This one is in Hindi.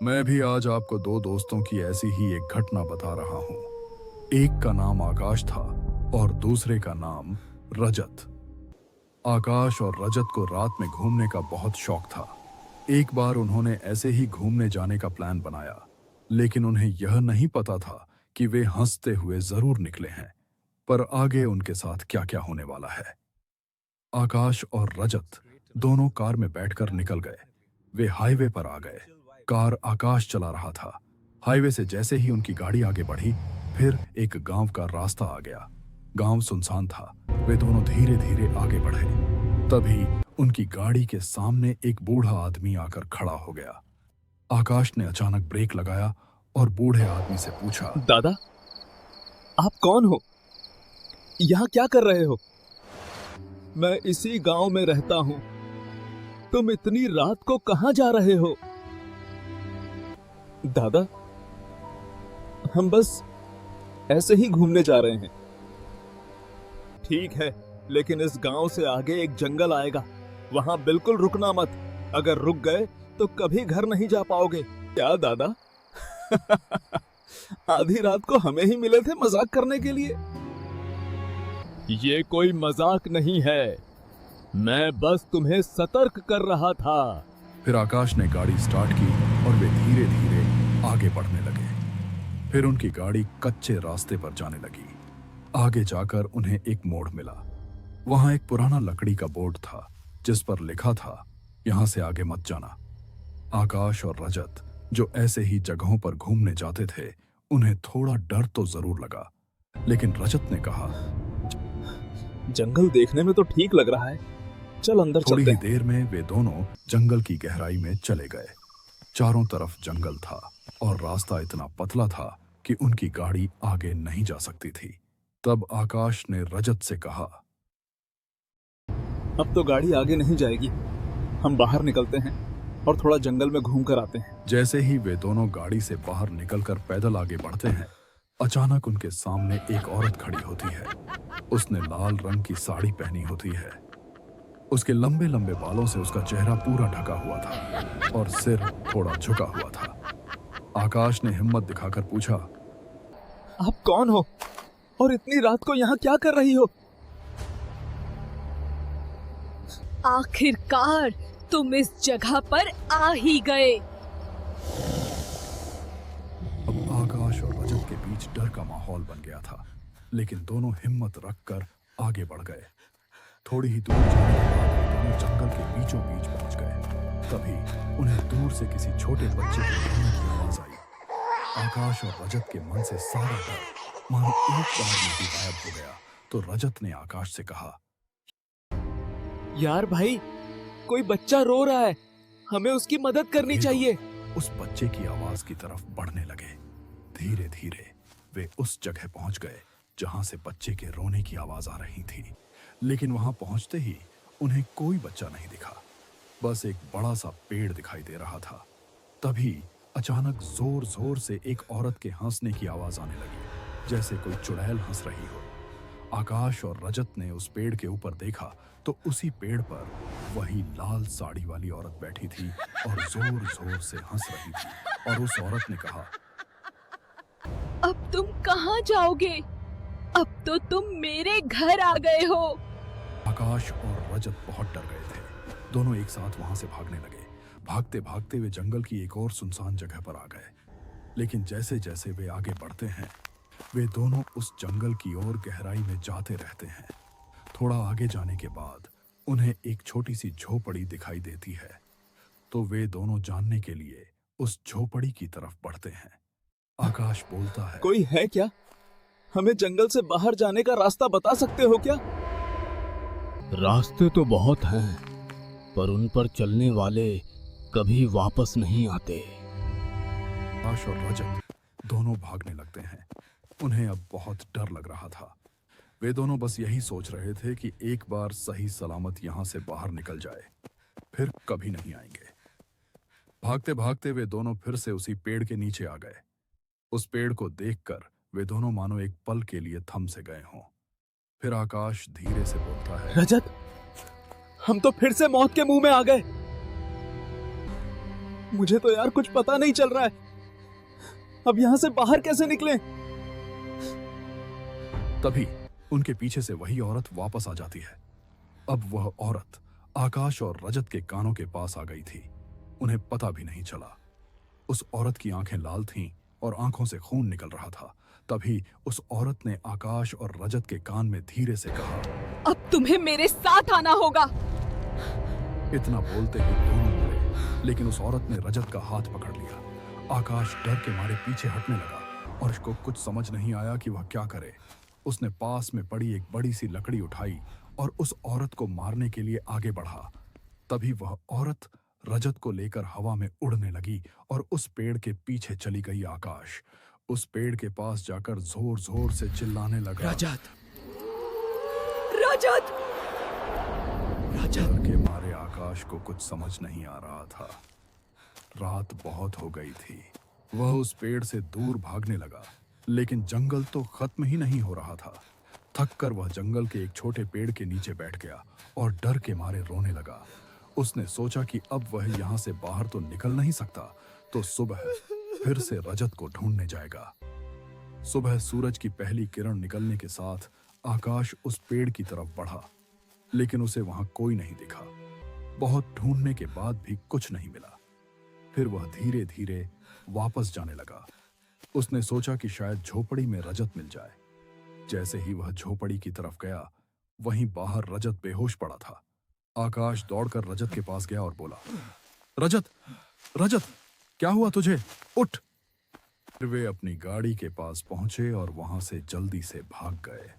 मैं भी आज आपको दो दोस्तों की ऐसी ही एक घटना बता रहा हूँ। एक का नाम आकाश था और दूसरे का नाम रजत। आकाश और रजत को रात में घूमने का बहुत शौक था। एक बार उन्होंने ऐसे ही घूमने जाने का प्लान बनाया, लेकिन उन्हें यह नहीं पता था कि वे हंसते हुए जरूर निकले हैं, पर आगे उनके साथ क्या क्या होने वाला है। आकाश और रजत दोनों कार में बैठकर निकल गए। वे हाईवे पर आ गए। कार आकाश चला रहा था। हाईवे से जैसे ही उनकी गाड़ी आगे बढ़ी, फिर एक गांव का रास्ता आ गया। गांव सुनसान था। वे दोनों धीरे धीरे आगे बढ़े। तभी उनकी गाड़ी के सामने एक बूढ़ा आदमी आकर खड़ा हो गया। आकाश ने अचानक ब्रेक लगाया और बूढ़े आदमी से पूछा, दादा, आप कौन हो? यहाँ क्या कर रहे हो? मैं इसी गांव में रहता हूँ। तुम इतनी रात को कहाँ जा रहे हो? दादा, हम बस ऐसे ही घूमने जा रहे हैं। ठीक है, लेकिन इस गांव से आगे एक जंगल आएगा, वहां बिल्कुल रुकना मत। अगर रुक गए तो कभी घर नहीं जा पाओगे। क्या दादा? आधी रात को हमें ही मिले थे मजाक करने के लिए? ये कोई मजाक नहीं है, मैं बस तुम्हें सतर्क कर रहा था। फिर आकाश ने गाड़ी स्टार्ट की और वे धीरे धीरे आगे बढ़ने लगे। फिर उनकी गाड़ी कच्चे रास्ते पर जाने लगी। आगे जाकर उन्हें एक मोड़ मिला। वहां एक पुराना लकड़ी का बोर्ड था जिस पर लिखा था, यहां से आगे मत जाना। आकाश और रजत, जो ऐसे ही जगहों पर घूमने जाते थे, उन्हें थोड़ा डर तो जरूर लगा, लेकिन रजत ने कहा, जंगल देखने में तो ठीक लग रहा है, चल अंदर चलते हैं। थोड़ी ही देर में वे दोनों जंगल की गहराई में चले गए। चारों तरफ जंगल था और रास्ता इतना पतला था कि उनकी गाड़ी आगे नहीं जा सकती थी। तब आकाश ने रजत से कहा, अब तो गाड़ी आगे नहीं जाएगी, हम बाहर निकलते हैं और थोड़ा जंगल में घूम कर आते हैं। जैसे ही वे दोनों गाड़ी से बाहर निकलकर पैदल आगे बढ़ते हैं, अचानक उनके सामने एक औरत खड़ी होती है। उसने लाल रंग की साड़ी पहनी होती है। उसके लंबे लंबे बालों से उसका चेहरा पूरा ढका हुआ था और सिर थोड़ा झुका हुआ था। आकाश ने हिम्मत दिखाकर पूछा, आप कौन हो और इतनी रात को यहाँ क्या कर रही हो? आखिरकार तुम इस जगह पर आ ही गए। अब आकाश और रजत के बीच डर का माहौल बन गया था, लेकिन दोनों हिम्मत रखकर आगे बढ़ गए। थोड़ी ही दूर जाने के बाद वे दोनों जंगल के बीचों बीच पहुंच गए। तभी उन्हें दूर से किसी छोटे बच्चे के रोने की आवाज आई। आकाश और रजत के मन से सारा डर मानो एक बार में ही गायब हो गया। तो रजत ने आकाश से कहा, यार भाई, कोई बच्चा रो रहा है, हमें उसकी मदद करनी चाहिए। उस बच्चे की आवाज की तरफ बढ़ने लगे। धीरे धीरे वे उस जगह पहुंच गए जहां से बच्चे के रोने की आवाज आ रही थी, लेकिन वहां पहुंचते ही उन्हें कोई बच्चा नहीं दिखा। बस एक बड़ा सा पेड़ दिखाई दे रहा था। तभी अचानक जोर जोर से एक औरत के हंसने की आवाज आने लगी, जैसे कोई चुड़ैल हंस रही हो। आकाश और रजत ने उस पेड़ के ऊपर देखा तो उसी पेड़ पर वही लाल साड़ी वाली औरत बैठी थी और जोर जोर से हंस रही थी। और उस औरत ने कहा, अब तुम कहाँ जाओगे? अब तो तुम मेरे घर आ गए हो। आकाश और रजत बहुत डर गए थे। दोनों एक साथ वहां से भागने लगे। भागते भागते वे जंगल की एक और सुनसान जगह पर आ गए। लेकिन जैसे जैसे वे आगे बढ़ते हैं, वे दोनों उस जंगल की ओर गहराई में जाते रहते हैं। थोड़ा आगे जाने के बाद उन्हें एक छोटी सी झोपड़ी दिखाई देती है। तो वे दोनों जानने के लिए उस झोपड़ी की तरफ बढ़ते हैं। आकाश बोलता है, कोई है क्या? हमें जंगल से बाहर जाने का रास्ता बता सकते हो क्या? रास्ते तो बहुत हैं, पर उन पर चलने वाले कभी वापस नहीं आते। आकाश और रजत दोनों भागने लगते हैं। उन्हें अब बहुत डर लग रहा था। वे दोनों बस यही सोच रहे थे कि एक बार सही सलामत यहां से बाहर निकल जाए, फिर कभी नहीं आएंगे। भागते भागते वे दोनों फिर से उसी पेड़ के नीचे आ गए। उस पेड़ को देखकर वे दोनों मानो एक पल के लिए थम से गए हों। फिर आकाश धीरे से बोलता है, रजत, हम तो फिर से मौत के मुंह में आ गए। मुझे तो यार कुछ पता नहीं चल रहा है। अब यहाँ से बाहर कैसे निकलें? तभी उनके पीछे से वही औरत वापस आ जाती है। अब वह औरत आकाश और रजत के कानों के पास आ गई थी। उन्हें पता भी नहीं चला। उस औरत की आंखें लाल थीं और आंखों से खून निकल रहा था। तभी उस औरत ने आकाश और रजत के कान में धीरे से कहा, अब तुम्हें मेरे साथ आना होगा। इतना बोलते ही दोनों मुड़े, लेकिन उस औरत ने रजत का हाथ पकड़ लिया। आकाश डर के मारे पीछे हटने लगा और उसको कुछ समझ नहीं आया कि वह क्या करे। उसने पास में पड़ी एक बड़ी सी लकड़ी उठाई और उस औरत को मारने के लिए आगे बढ़ा। तभी वह औरत रजत को लेकर हवा में उड़ने लगी और उस पेड़ के पीछे चली गई। आकाश उस पेड़ के पास जाकर जोर जोर से चिल्लाने लगा, रजत, रजत! डर के मारे आकाश को कुछ समझ नहीं आ रहा था। रात बहुत हो गई थी। वह उस पेड़ से दूर भागने लगा, लेकिन जंगल तो खत्म ही नहीं हो रहा था। थककर वह जंगल के एक छोटे पेड़ के नीचे बैठ गया और डर के मारे रोने लगा। उसने सोचा कि अब वह यहाँ से बाहर तो निकल नहीं सकता, तो सुबह फिर से रजत को ढूंढने जाएगा। सुबह सूरज की पहली किरण निकलने के साथ आकाश उस पेड़ की तरफ बढ़ा, लेकिन उसे वहां कोई नहीं दिखा। बहुत ढूंढने के बाद भी कुछ नहीं मिला। फिर वह धीरे धीरे वापस जाने लगा। उसने सोचा कि शायद झोपड़ी में रजत मिल जाए। जैसे ही वह झोपड़ी की तरफ गया, वहीं बाहर रजत बेहोश पड़ा था। आकाश दौड़कर रजत के पास गया और बोला, रजत, रजत, क्या हुआ तुझे? उठ! फिर वे अपनी गाड़ी के पास पहुंचे और वहां से जल्दी से भाग गए।